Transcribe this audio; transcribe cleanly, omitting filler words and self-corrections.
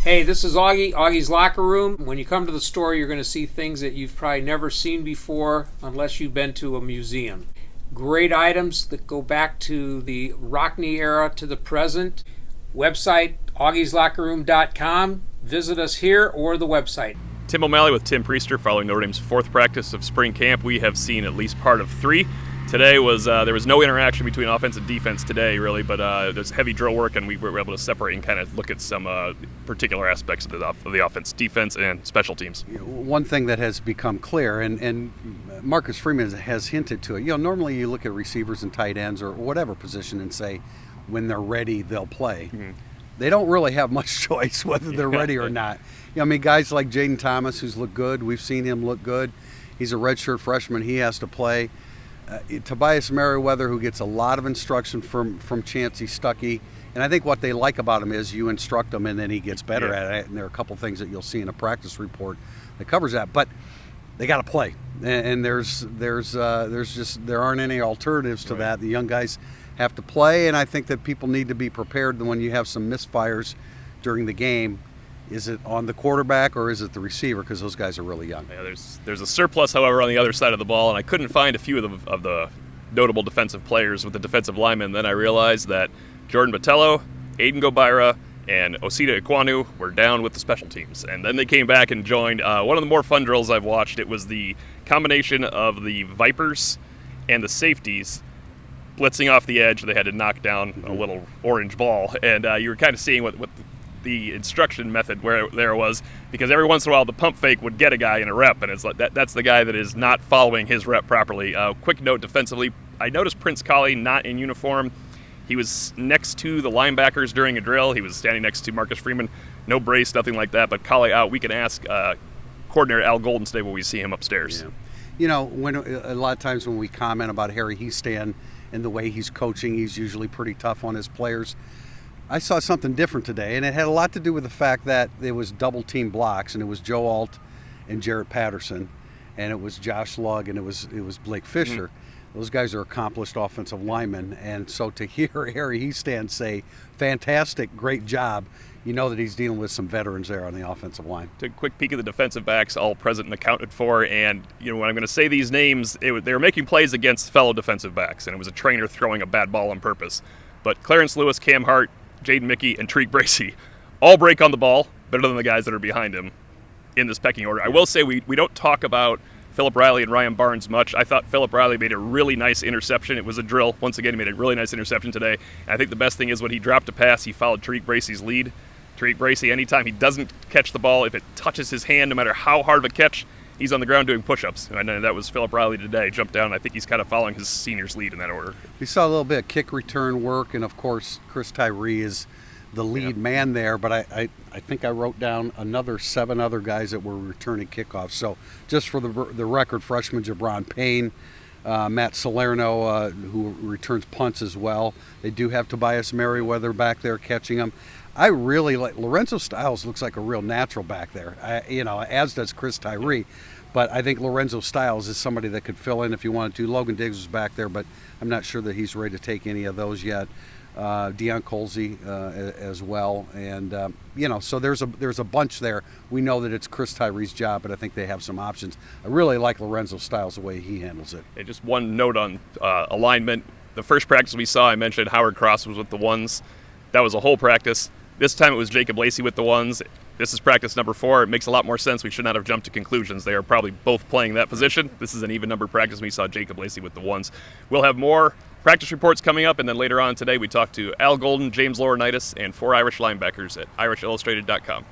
Hey, this is Augie, Augie's Locker Room. When you come to the store, you're going to see things that you've probably never seen before unless you've been to a museum. Great items that go back to the Rockney era to the present. Website, augieslockerroom.com. Visit us here or the website. Tim O'Malley with Tim Priester. Following Notre Dame's fourth practice of spring camp, we have seen at least part of three. Today was there was no interaction between offense and defense today, really, but there's heavy drill work, and we were able to separate and kind of look at some particular aspects of the offense, defense, and special teams. One thing that has become clear, and Marcus Freeman has hinted to it, normally you look at receivers and tight ends or whatever position and say, when they're ready, they'll play. Mm-hmm. They don't really have much choice whether they're ready or not. Guys like Jaden Thomas, who's looked good, we've seen him look good. He's a redshirt freshman, he has to play. Tobias Merriweather, who gets a lot of instruction from Chancey Stuckey, and I think what they like about him is you instruct him and then he gets better at it, and there are a couple things that you'll see in a practice report that covers that, but they got to play, and there aren't any alternatives to that. The young guys have to play, and I think that people need to be prepared when you have some misfires during the game. Is it on the quarterback or is it the receiver? Because those guys are really young. Yeah, there's a surplus, however, on the other side of the ball, and I couldn't find a few of the notable defensive players with the defensive linemen. Then I realized that Jordan Botello, Aiden Gobira, and Osita Ikwanu were down with the special teams. And then they came back and joined one of the more fun drills I've watched. It was the combination of the Vipers and the safeties blitzing off the edge. They had to knock down a little orange ball, and you were kind of seeing what the instruction method where there was, because every once in a while the pump fake would get a guy in a rep, and it's like that's the guy that is not following his rep properly. Quick note defensively, I noticed Prince Colley not in uniform. He was next to the linebackers during a drill. He was standing next to Marcus Freeman. No brace, nothing like that, but Colley out. We can ask coordinator Al Golden today when we see him upstairs. Yeah. When a lot of times when we comment about Harry Heastand and the way he's coaching, he's usually pretty tough on his players. I saw something different today, and it had a lot to do with the fact that it was double team blocks, and it was Joe Alt and Jarrett Patterson, and it was Josh Lugg, and it was Blake Fisher. Mm-hmm. Those guys are accomplished offensive linemen, and so to hear Harry Heastand say, fantastic, great job, you know that he's dealing with some veterans there on the offensive line. Took a quick peek at the defensive backs, all present and accounted for, and when I'm going to say these names, they were making plays against fellow defensive backs, and it was a trainer throwing a bad ball on purpose. But Clarence Lewis, Cam Hart, Jaden Mickey, and Tariq Bracey all break on the ball better than the guys that are behind him in this pecking order. I will say we don't talk about Philip Riley and Ryan Barnes much. I thought Philip Riley made a really nice interception. It was a drill. Once again, he made a really nice interception today. And I think the best thing is when he dropped a pass, he followed Tariq Bracey's lead. Tariq Bracey, anytime he doesn't catch the ball, if it touches his hand, no matter how hard of a catch, he's on the ground doing push-ups. And that was Philip Riley today. Jumped down. I think he's kind of following his senior's lead in that order. We saw a little bit of kick return work, and of course, Chris Tyree is the lead man there, but I think I wrote down another 7 other guys that were returning kickoffs. So just for the record, freshman Jabron Payne, Matt Salerno, who returns punts as well. They do have Tobias Merriweather back there catching them. I really like Lorenzo Styles. Looks like a real natural back there, as does Chris Tyree. But I think Lorenzo Styles is somebody that could fill in if you wanted to. Logan Diggs was back there, but I'm not sure that he's ready to take any of those yet. Deion Colsey as well, and so there's a bunch there. We know that it's Chris Tyree's job, but I think they have some options. I really like Lorenzo Styles, the way he handles it. Hey, just one note on alignment. The first practice we saw, I mentioned Howard Cross was with the ones. That was a whole practice. This time it was Jacob Lacey with the ones. This is practice number 4. It makes a lot more sense. We should not have jumped to conclusions. They are probably both playing that position. This is an even number practice. We saw Jacob Lacey with the ones. We'll have more practice reports coming up, and then later on today we talked to Al Golden, James Laurinaitis, and 4 Irish linebackers at irishillustrated.com.